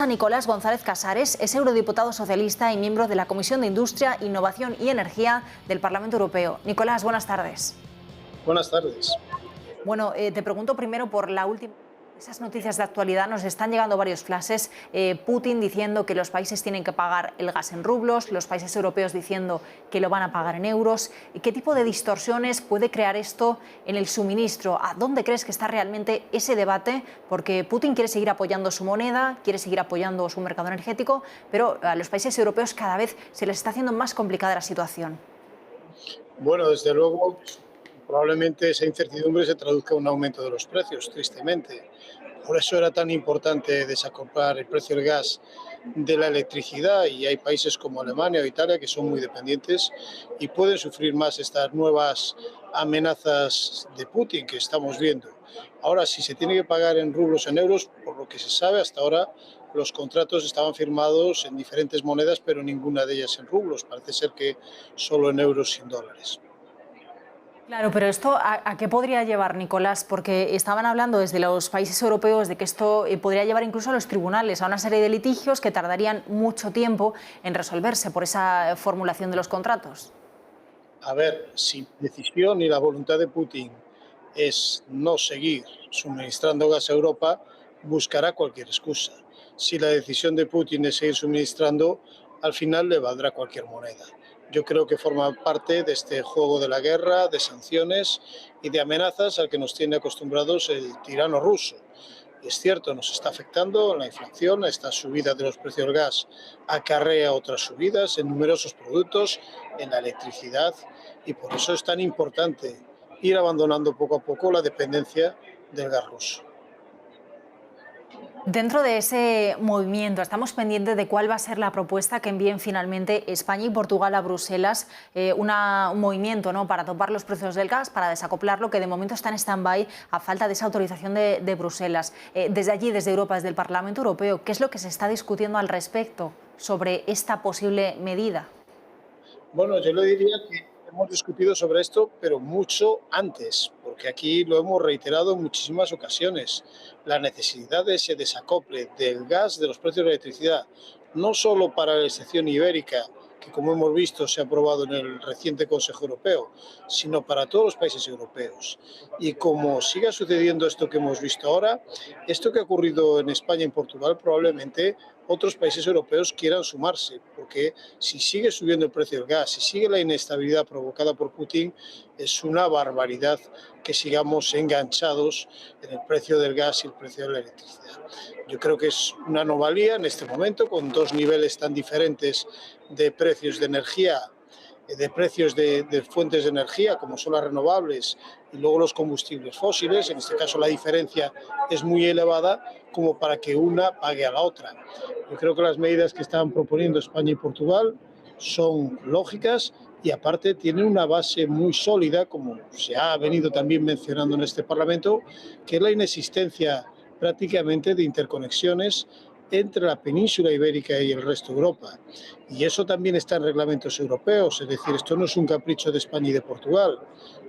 A Nicolás González Casares es eurodiputado socialista y miembro de la Comisión de Industria, Innovación y Energía del Parlamento Europeo. Nicolás, buenas tardes. Buenas tardes. Bueno, te pregunto primero por la última... Esas noticias de actualidad, nos están llegando varios flashes. Putin diciendo que los países tienen que pagar el gas en rublos, los países europeos diciendo que lo van a pagar en euros. ¿Qué tipo de distorsiones puede crear esto en el suministro? ¿A dónde crees que está realmente ese debate? Porque Putin quiere seguir apoyando su moneda, quiere seguir apoyando su mercado energético, pero a los países europeos cada vez se les está haciendo más complicada la situación. Bueno, desde luego, probablemente esa incertidumbre se traduzca en un aumento de los precios, tristemente. Por eso era tan importante desacoplar el precio del gas de la electricidad, y hay países como Alemania o Italia que son muy dependientes y pueden sufrir más estas nuevas amenazas de Putin que estamos viendo. Ahora, si se tiene que pagar en rublos o en euros, por lo que se sabe hasta ahora, los contratos estaban firmados en diferentes monedas, pero ninguna de ellas en rublos. Parece ser que solo en euros y en dólares. Claro, pero esto ¿a qué podría llevar, Nicolás? Porque estaban hablando desde los países europeos de que esto podría llevar incluso a los tribunales, a una serie de litigios que tardarían mucho tiempo en resolverse por esa formulación de los contratos. A ver, si la decisión y la voluntad de Putin es no seguir suministrando gas a Europa, buscará cualquier excusa. Si la decisión de Putin es seguir suministrando, al final le valdrá cualquier moneda. Yo creo que forma parte de este juego de la guerra, de sanciones y de amenazas al que nos tiene acostumbrados el tirano ruso. Es cierto, nos está afectando la inflación, esta subida de los precios del gas acarrea otras subidas en numerosos productos, en la electricidad, y por eso es tan importante ir abandonando poco a poco la dependencia del gas ruso. Dentro de ese movimiento, estamos pendientes de cuál va a ser la propuesta que envíen finalmente España y Portugal a Bruselas, un movimiento, ¿no?, para topar los precios del gas, para desacoplarlo, que de momento está en stand-by a falta de esa autorización de Bruselas. Desde allí, desde Europa, desde el Parlamento Europeo, ¿qué es lo que se está discutiendo al respecto sobre esta posible medida? Bueno, yo le diría que hemos discutido sobre esto, pero mucho antes, porque aquí lo hemos reiterado en muchísimas ocasiones. La necesidad de ese desacople del gas de los precios de la electricidad, no solo para la excepción ibérica, que como hemos visto se ha aprobado en el reciente Consejo Europeo, sino para todos los países europeos. Y como siga sucediendo esto que hemos visto ahora, esto que ha ocurrido en España y en Portugal, probablemente otros países europeos quieran sumarse, porque si sigue subiendo el precio del gas, si sigue la inestabilidad provocada por Putin, es una barbaridad que sigamos enganchados en el precio del gas y el precio de la electricidad. Yo creo que es una anomalía en este momento, con dos niveles tan diferentes de precios de energía, de precios de fuentes de energía, como son las renovables y luego los combustibles fósiles. En este caso la diferencia es muy elevada como para que una pague a la otra. Yo creo que las medidas que están proponiendo España y Portugal son lógicas y aparte tienen una base muy sólida, como se ha venido también mencionando en este Parlamento, que es la inexistencia prácticamente de interconexiones entre la península ibérica y el resto de Europa. Y eso también está en reglamentos europeos, es decir, esto no es un capricho de España y de Portugal.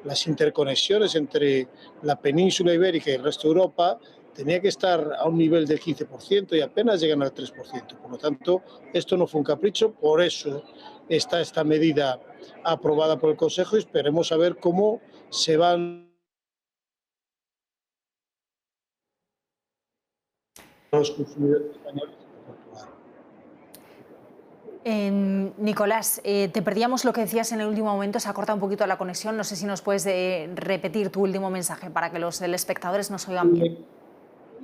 Las interconexiones entre la península ibérica y el resto de Europa tenía que estar a un nivel del 15% y apenas llegan al 3%. Por lo tanto, esto no fue un capricho, por eso está esta medida aprobada por el Consejo y esperemos a ver cómo se van los consumidores españoles y Portugal. Nicolás, te perdíamos lo que decías en el último momento, se ha cortado un poquito la conexión, no sé si nos puedes repetir tu último mensaje para que los telespectadores nos oigan bien.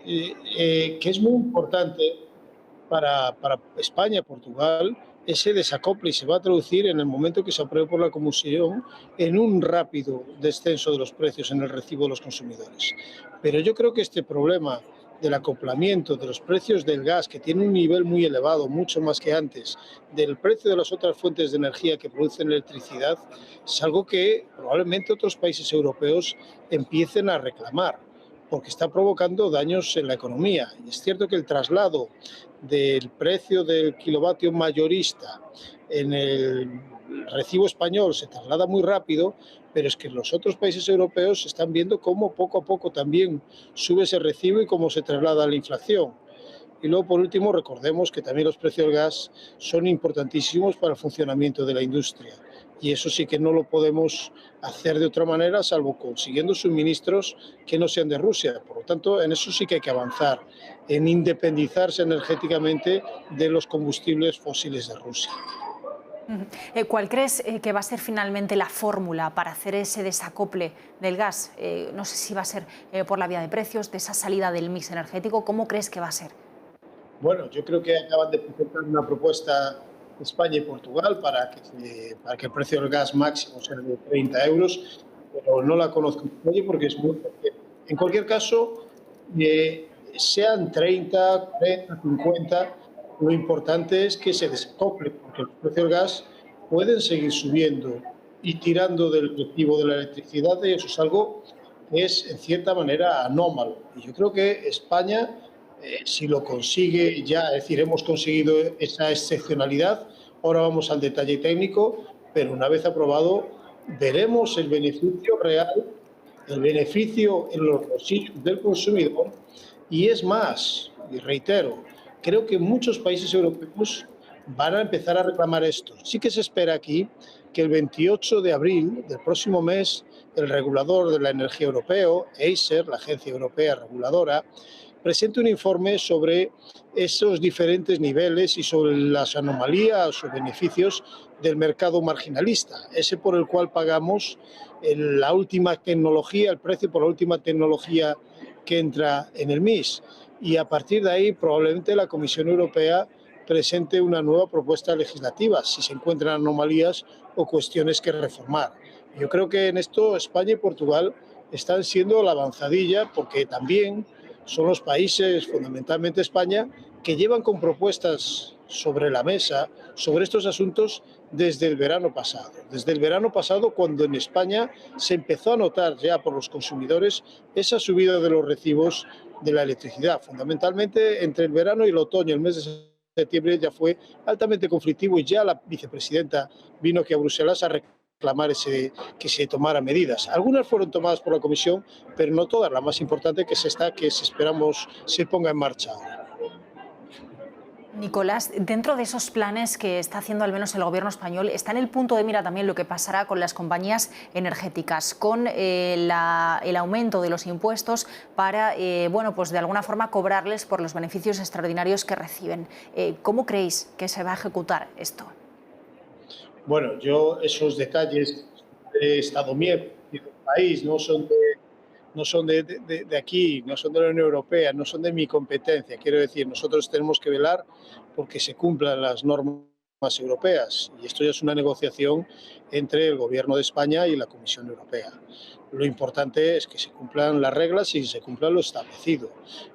Que es muy importante para España, Portugal, ese desacople y se va a traducir en el momento que se apruebe por la Comisión en un rápido descenso de los precios en el recibo de los consumidores. Pero yo creo que este problema del acoplamiento de los precios del gas, que tiene un nivel muy elevado, mucho más que antes, del precio de las otras fuentes de energía que producen electricidad, es algo que probablemente otros países europeos empiecen a reclamar, porque está provocando daños en la economía. Y es cierto que el traslado del precio del kilovatio mayorista en el recibo español se traslada muy rápido, pero es que en los otros países europeos se están viendo cómo poco a poco también sube ese recibo y cómo se traslada la inflación. Y luego, por último, recordemos que también los precios del gas son importantísimos para el funcionamiento de la industria. Y eso sí que no lo podemos hacer de otra manera, salvo consiguiendo suministros que no sean de Rusia. Por lo tanto, en eso sí que hay que avanzar, en independizarse energéticamente de los combustibles fósiles de Rusia. Ujú. ¿Cuál crees que va a ser finalmente la fórmula para hacer ese desacople del gas? No sé si va a ser por la vía de precios, de esa salida del mix energético. ¿Cómo crees que va a ser? Bueno, yo creo que acaban de presentar una propuesta España y Portugal para que el precio del gas máximo sea de 30 euros, pero no la conozco en detalle porque es muy pequeña. En cualquier caso, sean 30, 40, 50, lo importante es que se desacople, porque los precios del gas pueden seguir subiendo y tirando del recibo de la electricidad, y eso es algo que es en cierta manera anómalo. Y yo creo que España si lo consigue ya, es decir, hemos conseguido esa excepcionalidad, ahora vamos al detalle técnico, pero una vez aprobado veremos el beneficio real, el beneficio en los bolsillos del consumidor y es más, y reitero, creo que muchos países europeos van a empezar a reclamar esto. Sí que se espera aquí que el 28 de abril del próximo mes el regulador de la energía europeo, ACER, la agencia europea reguladora, presente un informe sobre esos diferentes niveles y sobre las anomalías o beneficios del mercado marginalista, ese por el cual pagamos la última tecnología, el precio por la última tecnología que entra en el MIS. Y a partir de ahí probablemente la Comisión Europea presente una nueva propuesta legislativa si se encuentran anomalías o cuestiones que reformar. Yo creo que en esto España y Portugal están siendo la avanzadilla porque también son los países, fundamentalmente España, que llevan con propuestas sobre la mesa, sobre estos asuntos desde el verano pasado. Desde el verano pasado, cuando en España se empezó a notar ya por los consumidores esa subida de los recibos de la electricidad. Fundamentalmente entre el verano y el otoño, el mes de septiembre ya fue altamente conflictivo y ya la vicepresidenta vino aquí a Bruselas a reclamar que se tomara medidas. Algunas fueron tomadas por la Comisión, pero no todas. La más importante que esperamos se ponga en marcha ahora. Nicolás, dentro de esos planes que está haciendo al menos el gobierno español, está en el punto de mira también lo que pasará con las compañías energéticas, con el aumento de los impuestos para, bueno, pues de alguna forma cobrarles por los beneficios extraordinarios que reciben. ¿Cómo creéis que se va a ejecutar esto? Bueno, yo esos detalles de Estado miembro y del país no son de aquí, no son de la Unión Europea, no son de mi competencia. Quiero decir, nosotros tenemos que velar porque se cumplan las normas europeas y esto ya es una negociación entre el Gobierno de España y la Comisión Europea. Lo importante es que se cumplan las reglas y se cumpla lo establecido.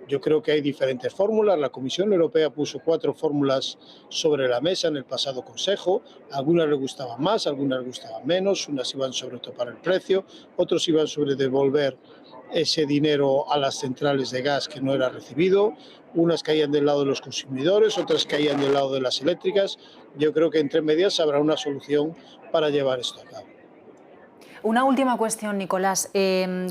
Yo creo que hay diferentes fórmulas. La Comisión Europea puso 4 fórmulas sobre la mesa en el pasado Consejo. Algunas le gustaban más, algunas le gustaban menos. Unas iban sobre topar el precio, otros iban sobre devolver ese dinero a las centrales de gas que no era recibido, unas caían del lado de los consumidores, otras caían del lado de las eléctricas. Yo creo que entre medias habrá una solución para llevar esto a cabo. Una última cuestión, Nicolás.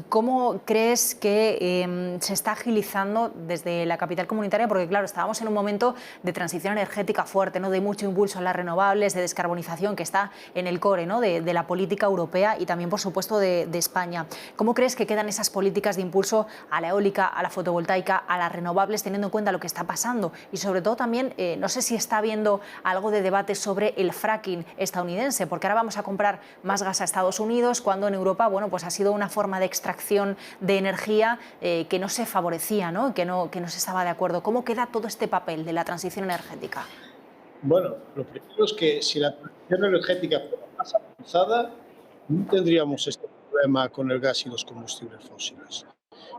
¿Cómo crees que se está agilizando desde la capital comunitaria? Porque, claro, estábamos en un momento de transición energética fuerte, ¿no? De mucho impulso a las renovables, de descarbonización, que está en el core, ¿no? de la política europea y también, por supuesto, de España. ¿Cómo crees que quedan esas políticas de impulso a la eólica, a la fotovoltaica, a las renovables, teniendo en cuenta lo que está pasando? Y, sobre todo, también, no sé si está habiendo algo de debate sobre el fracking estadounidense, porque ahora vamos a comprar más gas a Estados Unidos, cuando en Europa, bueno, pues ha sido una forma de extracción de energía que no se favorecía, ¿no? Que no se estaba de acuerdo. ¿Cómo queda todo este papel de la transición energética? Bueno, lo primero es que si la transición energética fuera más avanzada, no tendríamos este problema con el gas y los combustibles fósiles.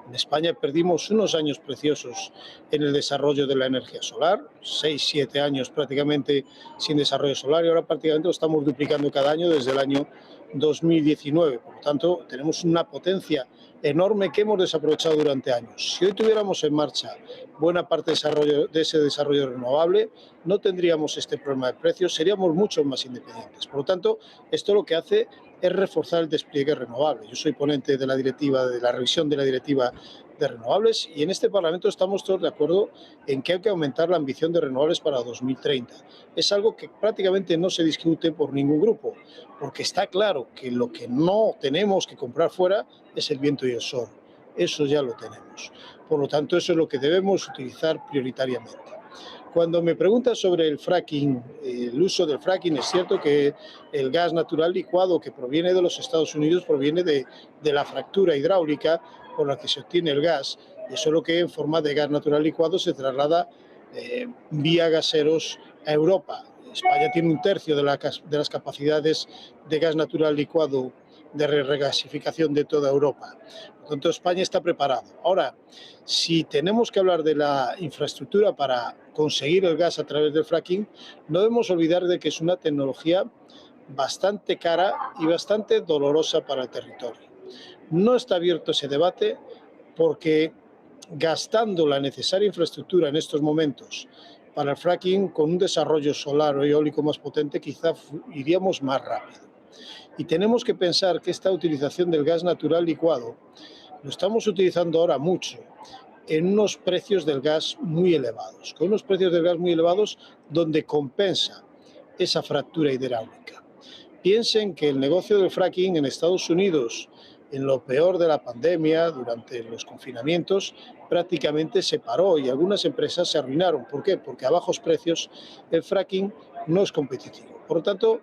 En España perdimos unos años preciosos en el desarrollo de la energía solar, 6, 7 años prácticamente sin desarrollo solar y ahora prácticamente lo estamos duplicando cada año desde el año 2019. Por lo tanto, tenemos una potencia enorme que hemos desaprovechado durante años. Si hoy tuviéramos en marcha buena parte de ese desarrollo renovable, no tendríamos este problema de precios, seríamos mucho más independientes. Por lo tanto, esto lo que hace es reforzar el despliegue renovable. Yo soy ponente de la directiva, de la revisión de la directiva de renovables, y en este Parlamento estamos todos de acuerdo en que hay que aumentar la ambición de renovables para 2030. Es algo que prácticamente no se discute por ningún grupo, porque está claro que lo que no tenemos que comprar fuera es el viento y el sol. Eso ya lo tenemos. Por lo tanto, eso es lo que debemos utilizar prioritariamente. Cuando me preguntas sobre el fracking, el uso del fracking, es cierto que el gas natural licuado que proviene de los Estados Unidos proviene de la fractura hidráulica por la que se obtiene el gas, y eso es lo que en forma de gas natural licuado se traslada vía gaseros a Europa. España tiene un tercio de las capacidades de gas natural licuado de regasificación de toda Europa. Por lo tanto, España está preparado. Ahora, si tenemos que hablar de la infraestructura para conseguir el gas a través del fracking, no debemos olvidar de que es una tecnología bastante cara y bastante dolorosa para el territorio. No está abierto ese debate porque gastando la necesaria infraestructura en estos momentos para el fracking, con un desarrollo solar o eólico más potente, quizá iríamos más rápido. Y tenemos que pensar que esta utilización del gas natural licuado lo estamos utilizando ahora mucho en unos precios del gas muy elevados, con unos precios del gas muy elevados donde compensa esa fractura hidráulica. Piensen que el negocio del fracking en Estados Unidos, en lo peor de la pandemia, durante los confinamientos, prácticamente se paró y algunas empresas se arruinaron. ¿Por qué? Porque a bajos precios el fracking no es competitivo. Por lo tanto,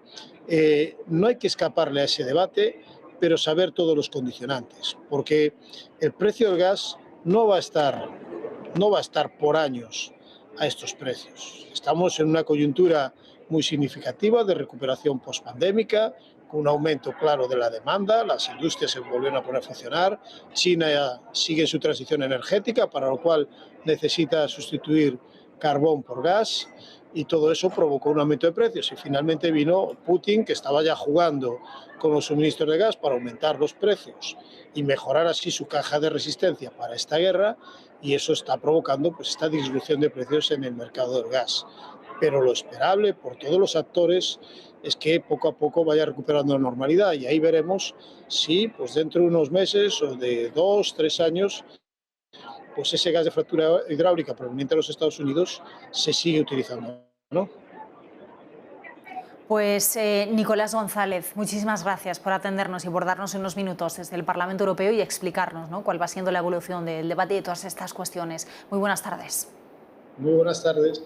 no hay que escaparle a ese debate, pero saber todos los condicionantes, porque el precio del gas no va a estar por años a estos precios. Estamos en una coyuntura muy significativa de recuperación postpandémica, con un aumento claro de la demanda, las industrias se volvieron a poner a funcionar, China sigue su transición energética, para lo cual necesita sustituir carbón por gas, y todo eso provocó un aumento de precios. Y finalmente vino Putin, que estaba ya jugando con los suministros de gas para aumentar los precios y mejorar así su caja de resistencia para esta guerra, y eso está provocando pues esta disminución de precios en el mercado del gas. Pero lo esperable por todos los actores es que poco a poco vaya recuperando la normalidad, y ahí veremos si pues dentro de unos meses o de 2 o 3 años pues ese gas de fractura hidráulica proveniente de los Estados Unidos se sigue utilizando, ¿no? Pues Nicolás González, muchísimas gracias por atendernos y por darnos unos minutos desde el Parlamento Europeo y explicarnos, ¿no?, cuál va siendo la evolución del debate y de todas estas cuestiones. Muy buenas tardes. Muy buenas tardes.